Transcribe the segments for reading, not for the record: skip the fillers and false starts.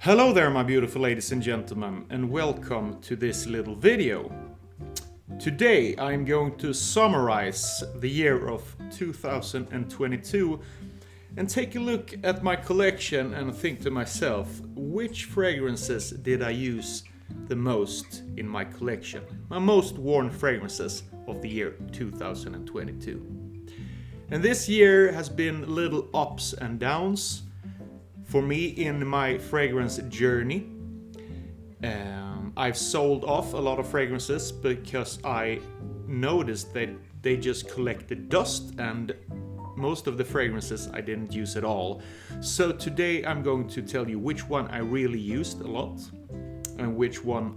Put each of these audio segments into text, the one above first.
Hello there, my beautiful ladies and gentlemen, and welcome to this little video. Today I'm going to summarize the year of 2022 and take a look at my collection and think to myself, which fragrances did I use the most in my collection? My most worn fragrances of the year 2022. And this year has been little ups and downs for me in my fragrance journey. I've sold off a lot of fragrances because I noticed that they just collected dust, and most of the fragrances I didn't use at all. So today I'm going to tell you which one I really used a lot and which ones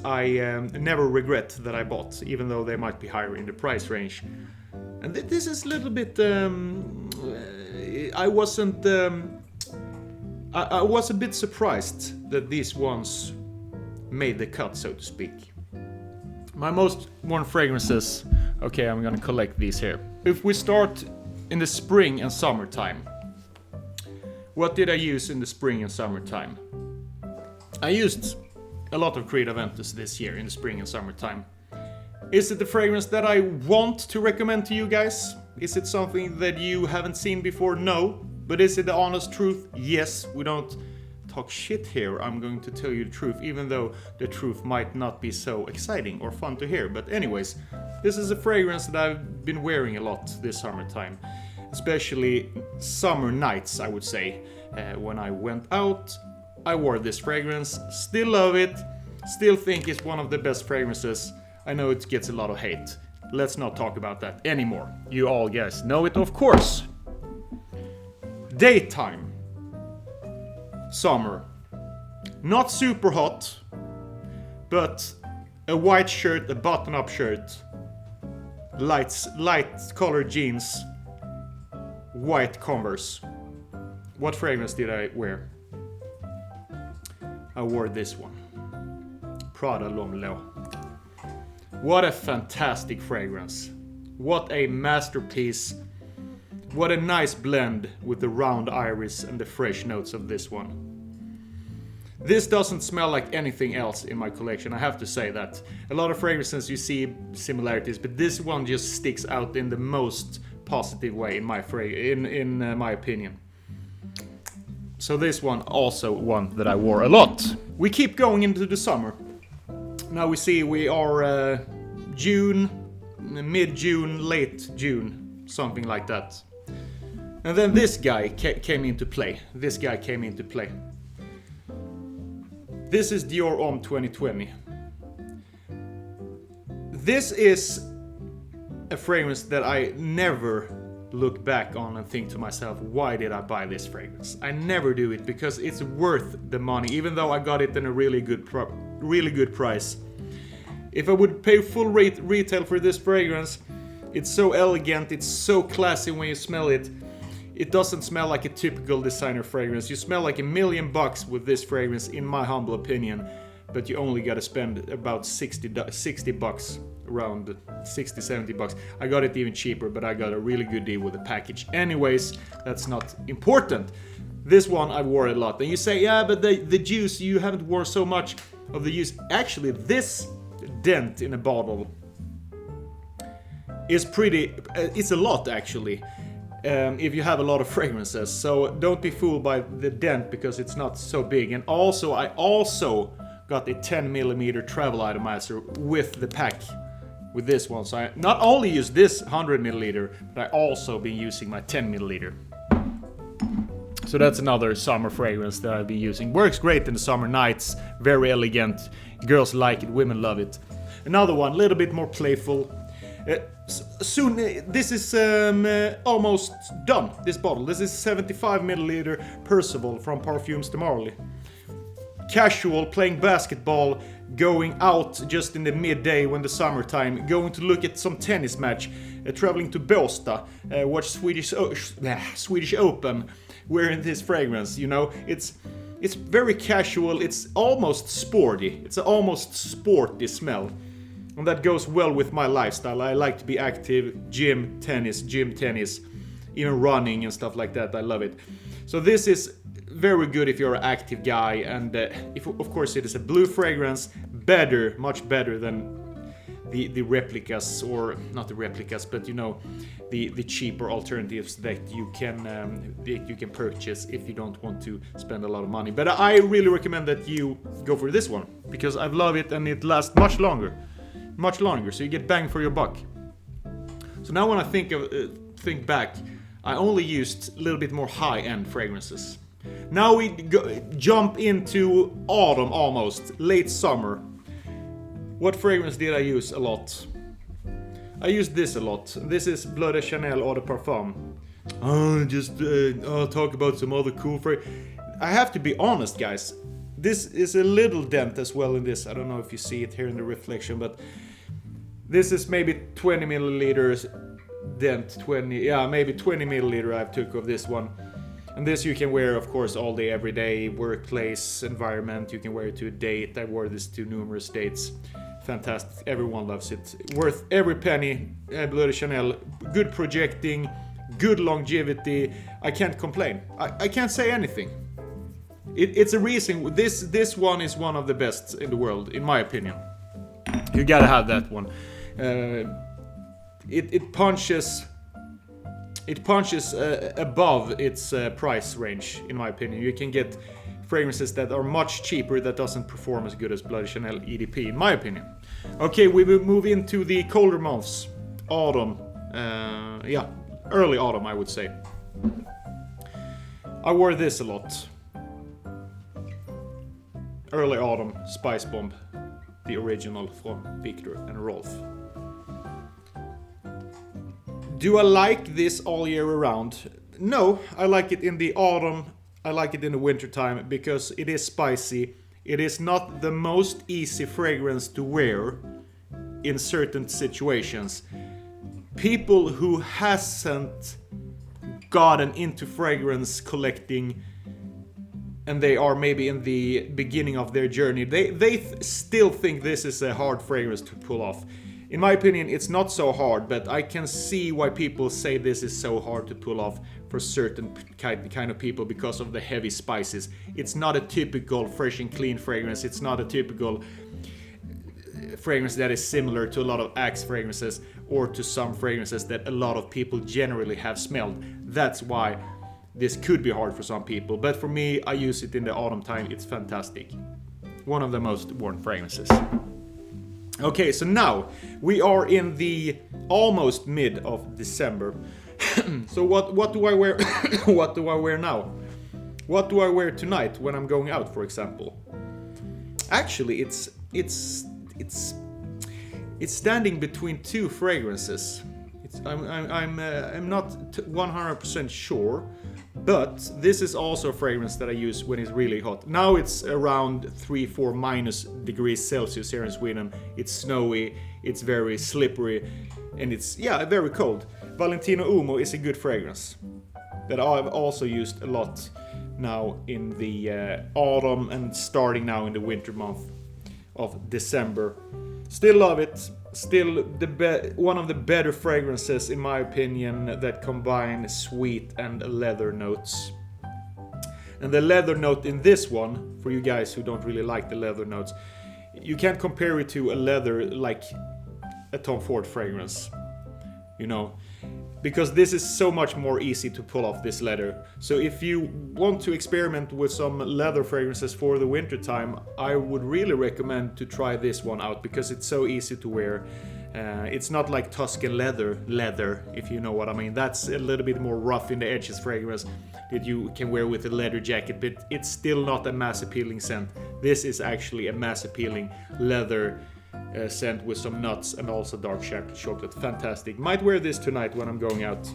I never regret that I bought, even though they might be higher in the price range. And this is a little bit I was a bit surprised that these ones made the cut, so to speak. My most worn fragrances, okay, I'm gonna collect these here. If we start in the spring and summertime, what did I use in the spring and summertime? I used a lot of Creed Aventus this year in the spring and summertime. Is it the fragrance that I want to recommend to you guys? Is it something that you haven't seen before? No. But is it the honest truth? Yes. We don't talk shit here. I'm going to tell you the truth, even though the truth might not be so exciting or fun to hear. But anyways, this is a fragrance that I've been wearing a lot this summertime. Especially summer nights, I would say. When I went out, I wore this fragrance. Still love it. Still think it's one of the best fragrances. I know it gets a lot of hate. Let's not talk about that anymore. You all guys know it, of course. Daytime. Summer. Not super hot, but a white shirt, a button-up shirt, light colored jeans, white Converse. What fragrance did I wear? I wore this one. Prada L'Homme L'Eau. What a fantastic fragrance. What a masterpiece. What a nice blend with the round iris and the fresh notes of this one. This doesn't smell like anything else in my collection, I have to say that. A lot of fragrances you see similarities, but this one just sticks out in the most positive way in my opinion. So this one also one that I wore a lot. We keep going into the summer. Now we see we are June, mid-June, late June, something like that. And then this guy came into play. This is Dior Homme 2020. This is a fragrance that I never look back on and think to myself, why did I buy this fragrance? I never do it because it's worth the money, even though I got it in a really good price. If I would pay full retail for this fragrance, it's so elegant, it's so classy when you smell it. It doesn't smell like a typical designer fragrance. You smell like $1 million with this fragrance, in my humble opinion. But you only gotta spend about $60, around 60, $70. I got it even cheaper, but I got a really good deal with the package. Anyways, that's not important. This one I wore a lot. And you say, yeah, but the juice, you haven't worn so much of the juice. Actually, this dent in a bottle is it's a lot actually, if you have a lot of fragrances. So don't be fooled by the dent because it's not so big. And also, I got a 10mm travel atomizer with the pack with this one. So I not only use this 100ml, but I also been using my 10ml. So that's another summer fragrance that I've been using. Works great in the summer nights. Very elegant. Girls like it. Women love it. Another one, a little bit more playful. Soon, this is almost done, this bottle. This is 75ml Percival from Parfums de Marly. Casual, playing basketball, going out just in the midday when the summertime, going to look at some tennis match, traveling to Båstad, watch Swedish Open, wearing this fragrance, you know. It's very casual, it's almost sporty, it's an almost sporty smell. And that goes well with my lifestyle. I like to be active, gym, tennis, even running and stuff like that. I love it. So this is very good if you're an active guy, and if of course it is a blue fragrance, better, much better than the replicas, or not the replicas, but you know, the cheaper alternatives that you can purchase if you don't want to spend a lot of money. But I really recommend that you go for this one, because I love it and it lasts much longer, so you get bang for your buck. So now when I think back, I only used a little bit more high-end fragrances. Now we jump into autumn, almost late summer. What fragrance did I use a lot? I used this a lot. This is Bleu de Chanel Eau de Parfum. I'll talk about some other cool fragrance. I have to be honest, guys. This is a little dent as well in this. I don't know if you see it here in the reflection, but this is maybe 20 milliliters dent. Maybe 20 milliliter I took of this one. And this you can wear, of course, all day, every day, workplace environment. You can wear it to a date. I wore this to numerous dates. Fantastic. Everyone loves it. Worth every penny. Bleu de Chanel. Good projecting. Good longevity. I can't complain. I can't say anything. It's a reason. This one is one of the best in the world, in my opinion. You gotta have that one. It punches above its price range, in my opinion. You can get fragrances that are much cheaper that doesn't perform as good as Bleu de Chanel EDP, in my opinion. Okay, we will move into the colder months. Autumn. Early autumn, I would say. I wore this a lot. Early autumn Spice Bomb. The original from Victor and Rolf. Do I like this all year around? No, I like it in the autumn. I like it in the winter time because it is spicy. It is not the most easy fragrance to wear in certain situations. People who hasn't gotten into fragrance collecting and they are maybe in the beginning of their journey, they still think this is a hard fragrance to pull off. In my opinion, it's not so hard, but I can see why people say this is so hard to pull off for certain kind of people because of the heavy spices. It's not a typical fresh and clean fragrance. It's not a typical fragrance that is similar to a lot of Axe fragrances or to some fragrances that a lot of people generally have smelled. That's why this could be hard for some people. But for me, I use it in the autumn time. It's fantastic. One of the most worn fragrances. Okay, so now we are in the almost mid of December. So what do I wear? What do I wear now? What do I wear tonight when I'm going out, for example? Actually, it's standing between two fragrances. I'm not 100% sure, but this is also a fragrance that I use when it's really hot. Now it's around 3-4 minus degrees Celsius here in Sweden. It's snowy, it's very slippery, and it's very cold. Valentino Uomo is a good fragrance that I've also used a lot now in the autumn and starting now in the winter month of December. Still love it. Still one of the better fragrances in my opinion that combine sweet and leather notes. And the leather note in this one, for you guys who don't really like the leather notes, you can't compare it to a leather like a Tom Ford fragrance, you know, because this is so much more easy to pull off this leather. So if you want to experiment with some leather fragrances for the winter time, I would really recommend to try this one out because it's so easy to wear. It's not like Tuscan leather, if you know what I mean. That's a little bit more rough in the edges fragrance that you can wear with a leather jacket, but it's still not a mass appealing scent. This is actually a mass appealing leather scent with some nuts and also dark chocolate. Fantastic. Might wear this tonight when I'm going out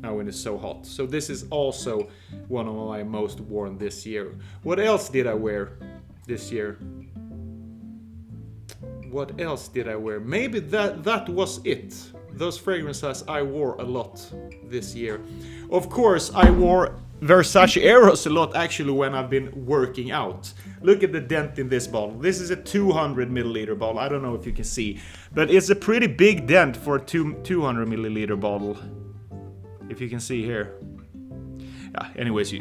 now when it's so hot. So this is also one of my most worn this year. What else did I wear this year? What else did I wear? Maybe that was it. Those fragrances I wore a lot this year. Of course, I wore Versace Eros a lot actually when I've been working out. Look at the dent in this bottle. This is a 200 milliliter bottle. I don't know if you can see, but it's a pretty big dent for a 200 milliliter bottle. If you can see here. Yeah, anyways,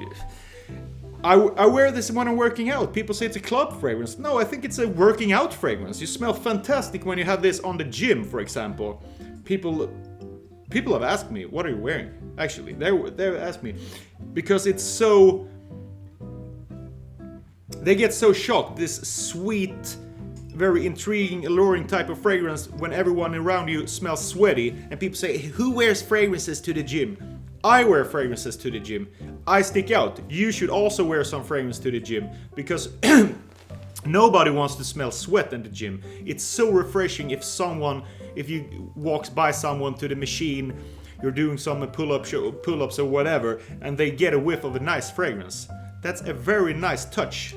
I wear this when I'm working out. People say it's a club fragrance. No, I think it's a working out fragrance. You smell fantastic when you have this on the gym, for example. People have asked me, what are you wearing? Actually, they asked me. Because it's so... They get so shocked, this sweet, very intriguing, alluring type of fragrance when everyone around you smells sweaty. And people say, who wears fragrances to the gym? I wear fragrances to the gym. I stick out. You should also wear some fragrance to the gym. Because nobody wants to smell sweat in the gym. It's so refreshing if you walks by someone to the machine, you're doing some pull-ups or whatever, and they get a whiff of a nice fragrance. That's a very nice touch.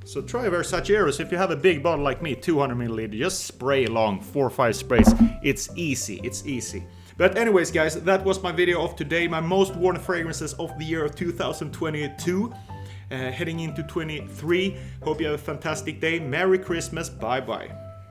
So try Versace Eros. If you have a big bottle like me, 200 milliliter, just spray along 4 or 5 sprays. It's easy, it's easy. But anyways, guys, that was my video of today. My most worn fragrances of the year of 2022. Heading into 23. Hope you have a fantastic day. Merry Christmas. Bye-bye.